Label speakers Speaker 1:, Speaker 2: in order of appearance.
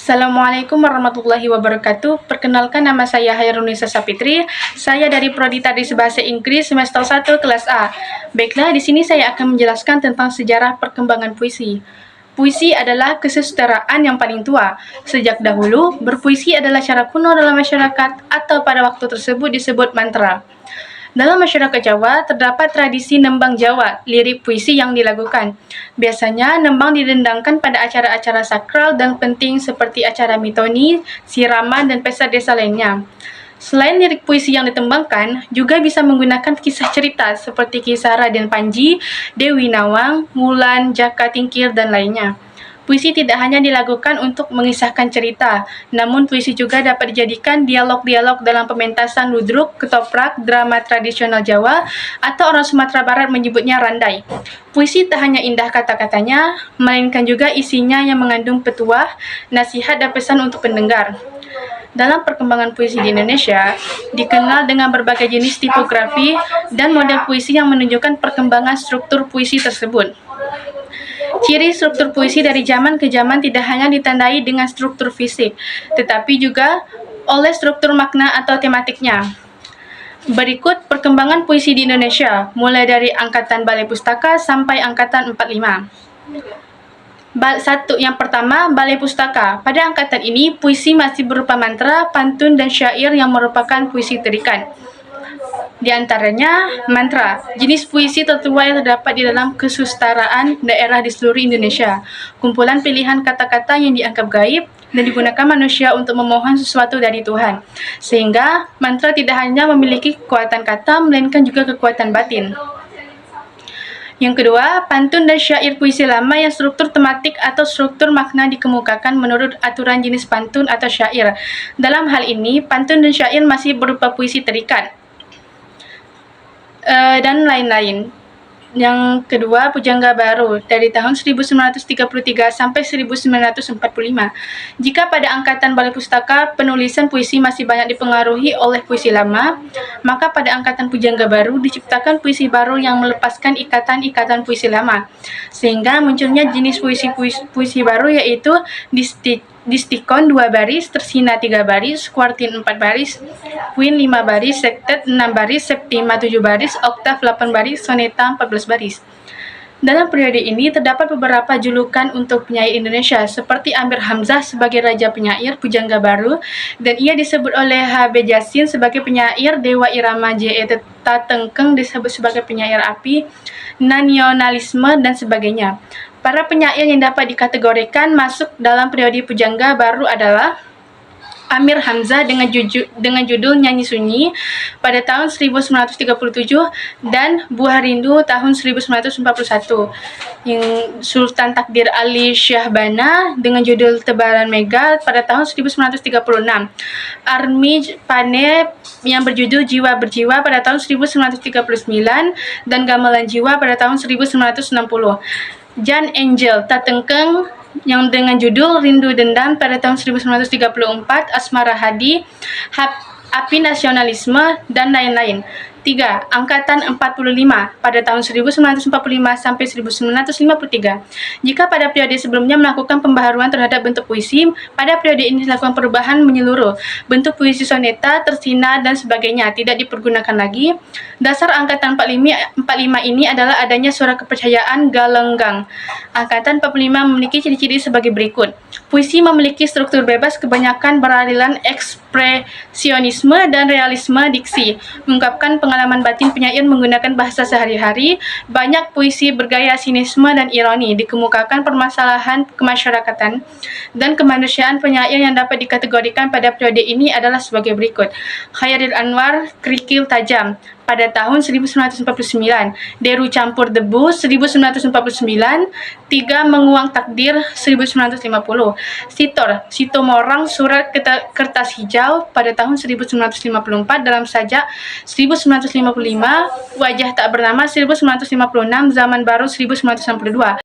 Speaker 1: Assalamualaikum warahmatullahi wabarakatuh. Perkenalkan, nama saya Hairunisa Sapitri. Saya dari Prodi Tadris Bahasa Inggris semester 1 kelas A. Baiklah, di sini saya akan menjelaskan tentang sejarah perkembangan puisi. Puisi adalah kesusastraan yang paling tua. Sejak dahulu, berpuisi adalah cara kuno dalam masyarakat atau pada waktu tersebut disebut mantra. Dalam masyarakat Jawa, terdapat tradisi nembang Jawa, lirik puisi yang dilakukan. Biasanya, nembang didendangkan pada acara-acara sakral dan penting seperti acara mitoni, siraman, dan pesta desa lainnya. Selain lirik puisi yang ditembangkan, juga bisa menggunakan kisah cerita seperti kisah Raden Panji, Dewi Nawang, Wulan, Jaka Tingkir, dan lainnya. Puisi tidak hanya dilakukan untuk mengisahkan cerita, namun puisi juga dapat dijadikan dialog-dialog dalam pementasan ludruk, ketoprak, drama tradisional Jawa, atau orang Sumatera Barat menyebutnya randai. Puisi tak hanya indah kata-katanya, melainkan juga isinya yang mengandung petuah, nasihat, dan pesan untuk pendengar. Dalam perkembangan puisi di Indonesia, dikenal dengan berbagai jenis tipografi dan model puisi yang menunjukkan perkembangan struktur puisi tersebut. Ciri struktur puisi dari zaman ke zaman tidak hanya ditandai dengan struktur fisik, tetapi juga oleh struktur makna atau tematiknya. Berikut perkembangan puisi di Indonesia, mulai dari angkatan Balai Pustaka sampai angkatan 45. Yang pertama, Balai Pustaka. Pada angkatan ini, puisi masih berupa mantra, pantun, dan syair yang merupakan puisi tarikan. Di antaranya, mantra, jenis puisi tertua yang terdapat di dalam kesusastraan daerah di seluruh Indonesia. Kumpulan pilihan kata-kata yang dianggap gaib dan digunakan manusia untuk memohon sesuatu dari Tuhan. Sehingga, mantra tidak hanya memiliki kekuatan kata, melainkan juga kekuatan batin. Yang kedua, pantun dan syair puisi lama yang struktur tematik atau struktur makna dikemukakan menurut aturan jenis pantun atau syair. Dalam hal ini, pantun dan syair masih berupa puisi terikat dan lain-lain. Yang kedua, Pujangga Baru dari tahun 1933 sampai 1945. Jika pada angkatan Balai Pustaka penulisan puisi masih banyak dipengaruhi oleh puisi lama, maka pada angkatan Pujangga Baru diciptakan puisi baru yang melepaskan ikatan-ikatan puisi lama, sehingga munculnya jenis puisi baru, yaitu distikon 2 baris, tersina 3 baris, kuartin 4 baris, queen 5 baris, sektet 6 baris, septima 7 baris, oktav 8 baris, soneta 14 baris. Dalam periode ini terdapat beberapa julukan untuk penyair Indonesia, seperti Amir Hamzah sebagai Raja Penyair Pujangga Baru, dan ia disebut oleh H.B. Jasin sebagai penyair Dewa Irama, J.E. Tatengkeng disebut sebagai penyair api, nasionalisme, dan sebagainya. Para penyair yang dapat dikategorikan masuk dalam periode Pujangga Baru adalah Amir Hamzah dengan judul Nyanyi Sunyi pada tahun 1937 dan Buah Rindu tahun 1941. Yang Sultan Takdir Ali Syahbana dengan judul Tebaran Mega pada tahun 1936. Armi Pane yang berjudul Jiwa Berjiwa pada tahun 1939 dan Gamelan Jiwa pada tahun 1960. Jan Angel Tatengkeng yang dengan judul Rindu Dendam pada tahun 1934, Asmara Hadi, Api Nasionalisme, dan lain-lain. 3. Angkatan 45 pada tahun 1945 sampai 1953. Jika pada periode sebelumnya melakukan pembaharuan terhadap bentuk puisi, pada periode ini dilakukan perubahan menyeluruh. Bentuk puisi soneta, tersina, dan sebagainya tidak dipergunakan lagi. Dasar angkatan 45 ini adalah adanya suara kepercayaan galenggang. Angkatan 45 memiliki ciri-ciri sebagai berikut. Puisi memiliki struktur bebas, kebanyakan beraliran ekspresionisme dan realisme diksi, mengungkapkan pengalaman batin penyair menggunakan bahasa sehari-hari. Banyak puisi bergaya sinisme dan ironi, dikemukakan permasalahan kemasyarakatan dan kemanusiaan. Penyair yang dapat dikategorikan pada periode ini adalah sebagai berikut. Khairil Anwar, Kerikil Tajam pada tahun 1949, Deru Campur Debu 1949, 3 Menguang Takdir 1950, Sito Morang Surat Kertas Hijau pada tahun 1954 dalam sajak 1955, Wajah Tak Bernama 1956, Zaman Baru 1962.